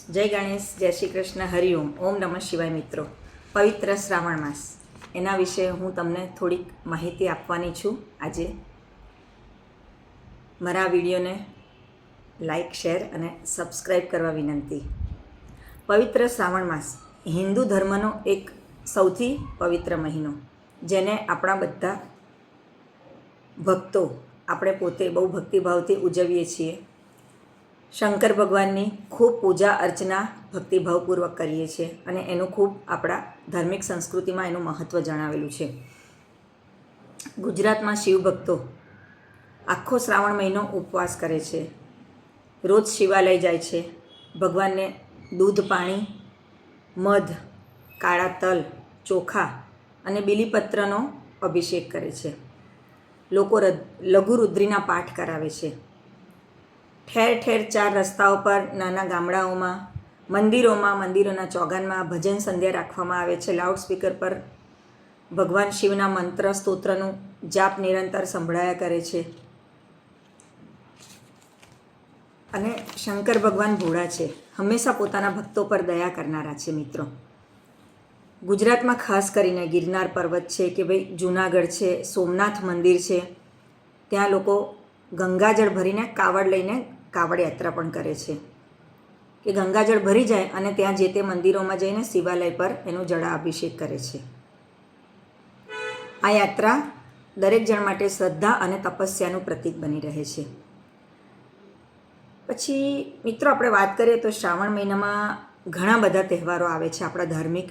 જય ગણેશ, જય શ્રી કૃષ્ણ, હરિઓમ, ઓમ નમઃ શિવાય. મિત્રો, પવિત્ર શ્રાવણ માસ એના વિશે હું તમને થોડીક માહિતી આપવાની છું. આજે મારા વિડીયોને લાઈક, શેર અને સબસ્ક્રાઈબ કરવા વિનંતી. પવિત્ર શ્રાવણ માસ હિન્દુ ધર્મનો એક સૌથી પવિત્ર મહિનો, જેને આપણા બધા ભક્તો આપણે પોતે બહુ ભક્તિભાવથી ઉજવીએ છીએ. શંકર ભગવાનની ખૂબ પૂજા અર્ચના ભક્તિભાવપૂર્વક કરીએ છીએ અને એનું ખૂબ આપણા ધાર્મિક સંસ્કૃતિમાં એનું મહત્ત્વ જણાવેલું છે. ગુજરાતમાં શિવ ભક્તો આખો શ્રાવણ મહિનો ઉપવાસ કરે છે, રોજ શિવાલય જાય છે, ભગવાનને દૂધ, પાણી, મધ, કાળા તલ, ચોખા અને બીલીપત્રનો અભિષેક કરે છે. લોકો લઘુરુદ્રીના પાઠ કરાવે છે. ઠેર ઠેર ચાર રસ્તાઓ પર, નાના ગામડાઓમાં, મંદિરોના ચોગાનમાં ભજન સંધ્યા રાખવામાં આવે છે. લાઉડસ્પીકર પર ભગવાન શિવના મંત્ર સ્તોત્રનું જાપ નિરંતર સંભળાયા કરે છે. અને શંકર ભગવાન ભોળા છે, હંમેશા પોતાના ભક્તો પર દયા કરનારા છે. મિત્રો, ગુજરાતમાં ખાસ કરીને ગિરનાર પર્વત છે કે ભાઈ જૂનાગઢ છે, સોમનાથ મંદિર છે, ત્યાં લોકો ગંગાજળ ભરીને કાવડ લઈને કાવડ યાત્રા પણ કરે છે. કે ગંગાજળ ભરી જાય અને ત્યાં જે તે મંદિરોમાં જઈને શિવાલય પર એનો જળાભિષેક કરે છે. આ યાત્રા દરેક જણ માટે શ્રદ્ધા અને તપસ્યાનું પ્રતીક બની રહે છે. પછી મિત્રો, આપણે વાત કરીએ તો શ્રાવણ મહિનામાં ઘણા બધા તહેવારો આવે છે આપણા ધાર્મિક,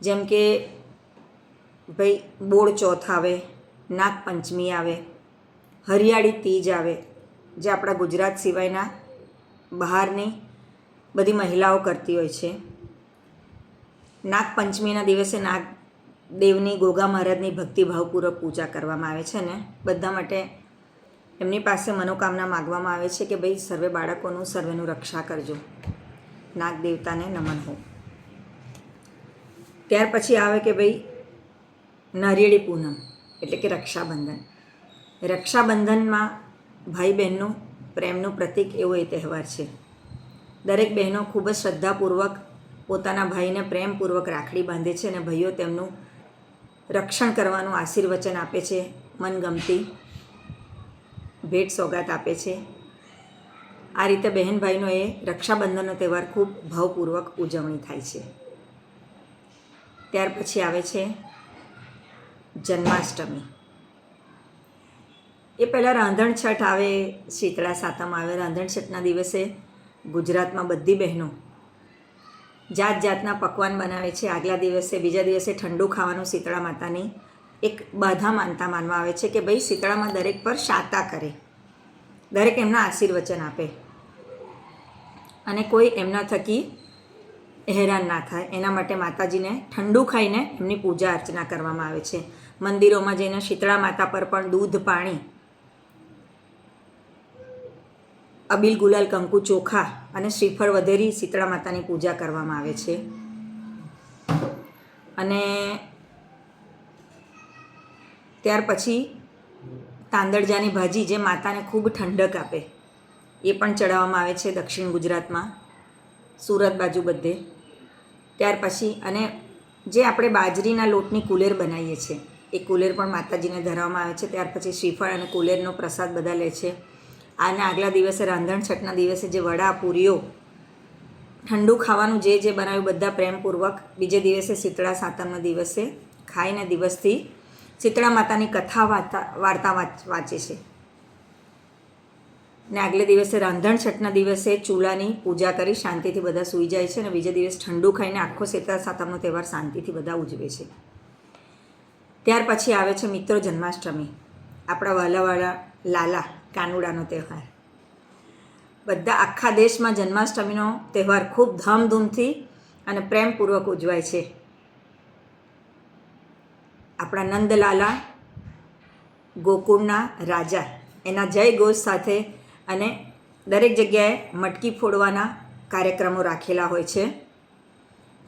જેમ કે ભાઈ બોળ ચોથ આવે, નાગપંચમી આવે, હરિયાળી તીજ આવે, જે આપણા ગુજરાત સિવાયના બહારની બધી મહિલાઓ કરતી હોય છે. નાગપંચમીના દિવસે નાગદેવની, ગોગા મહારાજની ભક્તિભાવપૂર્વક પૂજા કરવામાં આવે છે અને બધા માટે એમની પાસે મનોકામના માગવામાં આવે છે કે ભાઈ સર્વે બાળકોનું, સર્વેનું રક્ષા કરજો, નાગ દેવતાને નમન હો. ત્યાર પછી આવે કે ભાઈ નારિયેળી પૂનમ એટલે કે રક્ષાબંધન. રક્ષાબંધનમાં ભાઈ બહેનનું પ્રેમનું પ્રતીક એવો એ તહેવાર છે. દરેક બહેનો ખૂબ જ શ્રદ્ધાપૂર્વક પોતાના ભાઈને પ્રેમપૂર્વક રાખડી બાંધે છે અને ભાઈઓ તેમનું રક્ષણ કરવાનું આશીર્વચન આપે છે, મનગમતી ભેટ સોગાત આપે છે. આ રીતે બહેન ભાઈનો એ રક્ષાબંધનનો તહેવાર ખૂબ ભાવપૂર્વક ઉજવણી થાય છે. ત્યાર પછી આવે છે જન્માષ્ટમી. એ પહેલાં રાંધણ છઠ આવે, શીતળા સાતમ આવે. રાંધણ છઠના દિવસે ગુજરાતમાં બધી બહેનો જાત જાતના પકવાન બનાવે છે. આગલા દિવસે, બીજા દિવસે ઠંડુ ખાવાનું શીતળા માતાની એક બાધા માનવામાં આવે છે કે ભાઈ શીતળામાં દરેક પર શાતા કરે, દરેક એમના આશીર્વચન આપે અને કોઈ એમના થકી હેરાન ના થાય. એના માટે માતાજીને ઠંડુ ખાઈને એમની પૂજા અર્ચના કરવામાં આવે છે. મંદિરોમાં જઈને શીતળા માતા પર પણ દૂધ, પાણી, અબીલ, ગુલાલ, કંકુ, ચોખા અને શ્રીફળ વધેરી શીતળા માતાની પૂજા કરવામાં આવે છે. અને ત્યાર પછી તાંદળજાની ભાજી, જે માતાને ખૂબ ઠંડક આપે, એ પણ ચડાવવામાં આવે છે દક્ષિણ ગુજરાતમાં, સુરત બાજુ બધે. ત્યાર પછી અને જે આપણે બાજરીના લોટની કુલેર બનાવીએ છીએ, એ કુલેર પણ માતાજીને ધરાવવામાં આવે છે. ત્યાર પછી શ્રીફળ અને કુલેરનો પ્રસાદ બધા લે છે. અને આગલા દિવસે, રાંધણ છઠના દિવસે, જે વડા, પૂરીઓ, ઠંડુ ખાવાનું જે બનાવ્યું બધા પ્રેમપૂર્વક બીજે દિવસે શીતળા સાતમના દિવસે ખાઈને દિવસથી શીતળા માતાની કથા વાર્તા વાંચે છે. ને આગલે દિવસે, રાંધણ છઠના દિવસે, ચૂલાની પૂજા કરી શાંતિથી બધા સૂઈ જાય છે અને બીજે દિવસ ઠંડુ ખાઈને આખો શીતળા સાતમનો તહેવાર શાંતિથી બધા ઉજવે છે. ત્યાર પછી આવે છે મિત્રો જન્માષ્ટમી, આપણા વહાલાવાળા લાલા કાનુડાનો તહેવાર. બધા આખા દેશમાં જન્માષ્ટમીનો તહેવાર ખૂબ ધામધૂમથી અને પ્રેમપૂર્વક ઉજવાય છે. આપણા નંદલાલા, ગોકુળના રાજા, એના જય ઘોષ સાથે અને દરેક જગ્યાએ મટકી ફોડવાના કાર્યક્રમો રાખેલા હોય છે.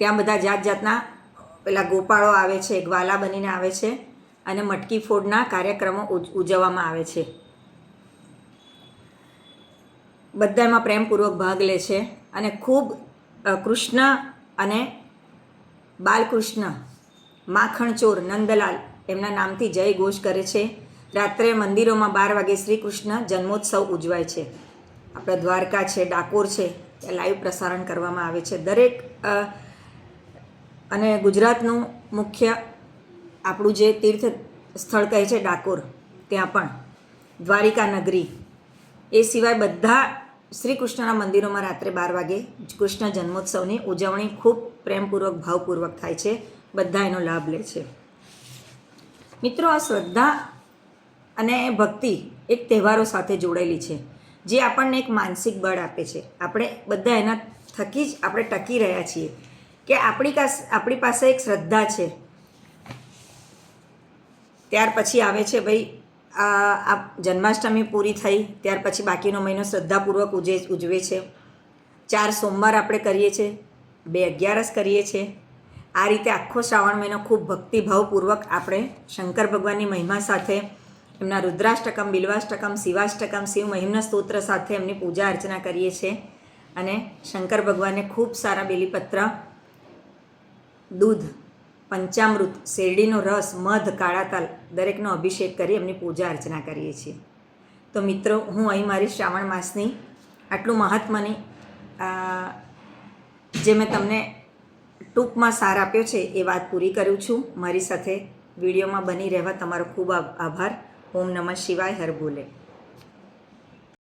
ત્યાં બધા જાત જાતના પેલા ગોપાળો આવે છે, ગ્વાલા બનીને આવે છે અને મટકી ફોડના કાર્યક્રમો ઉજવવામાં આવે છે. બધા એમાં પ્રેમપૂર્વક ભાગ લે છે અને ખૂબ કૃષ્ણ અને બાલકૃષ્ણ માખણચોર નંદલાલ એમના નામથી જય ઘોષ કરે છે. રાત્રે મંદિરોમાં 12 વાગે શ્રી કૃષ્ણ જન્મોત્સવ ઉજવાય છે. આપણા દ્વારકા છે, ડાકોર છે, ત્યાં લાઈવ પ્રસારણ કરવામાં આવે છે. દરેક અને ગુજરાતનું મુખ્ય આપણું જે તીર્થ સ્થળ કહે છે ડાકોર, ત્યાં પણ દ્વારિકા નગરી, એ સિવાય બધા શ્રી કૃષ્ણના મંદિરોમાં રાત્રે 12 વાગે કૃષ્ણ જન્મોત્સવની ઉજવણી ખૂબ પ્રેમપૂર્વક ભાવપૂર્વક થાય છે. બધા એનો લાભ લે છે. મિત્રો, આ શ્રદ્ધા અને ભક્તિ એક તહેવારો સાથે જોડાયેલી છે, જે આપણને એક માનસિક બળ આપે છે. આપણે બધા એના થકી જ આપણે ટકી રહ્યા છીએ કે આપણી પાસે એક શ્રદ્ધા છે. ત્યાર પછી આવે છે ભાઈ આ જન્માષ્ટમી પૂરી થઈ ત્યાર પછી બાકીનો મહિનો શ્રદ્ધાપૂર્વક ઉજવે છે. 4 સોમવાર આપણે કરીએ છીએ, 2 અગિયારસ કરીએ છીએ. આ રીતે આખો શ્રાવણ મહિનો ખૂબ ભક્તિભાવપૂર્વક આપણે શંકર ભગવાનની મહિમા સાથે, એમના રુદ્રાષ્ટકમ, બિલ્વાષ્ટકમ, શિવાષ્ટકમ, શિવ મહિમ્ન સ્તોત્ર સાથે એમની પૂજા અર્ચના કરીએ છીએ. અને શંકર ભગવાનને ખૂબ સારા બેલીપત્ર, દૂધ, પંચામૃત, શેરડીનો રસ, મધ, કાળા તલ દરેકનો અભિષેક કરી એમની પૂજા અર્ચના કરીએ છીએ. તો મિત્રો, હું અહીં મારી શ્રાવણ માસની આટલું મહાત્માની જે મેં તમને ટૂંકમાં સાર આપ્યો છે એ વાત પૂરી કરું છું. મારી સાથે વિડીયોમાં બની રહેવા તમારો ખૂબ આભાર. ઓમ નમઃ શિવાય. હર બોલે.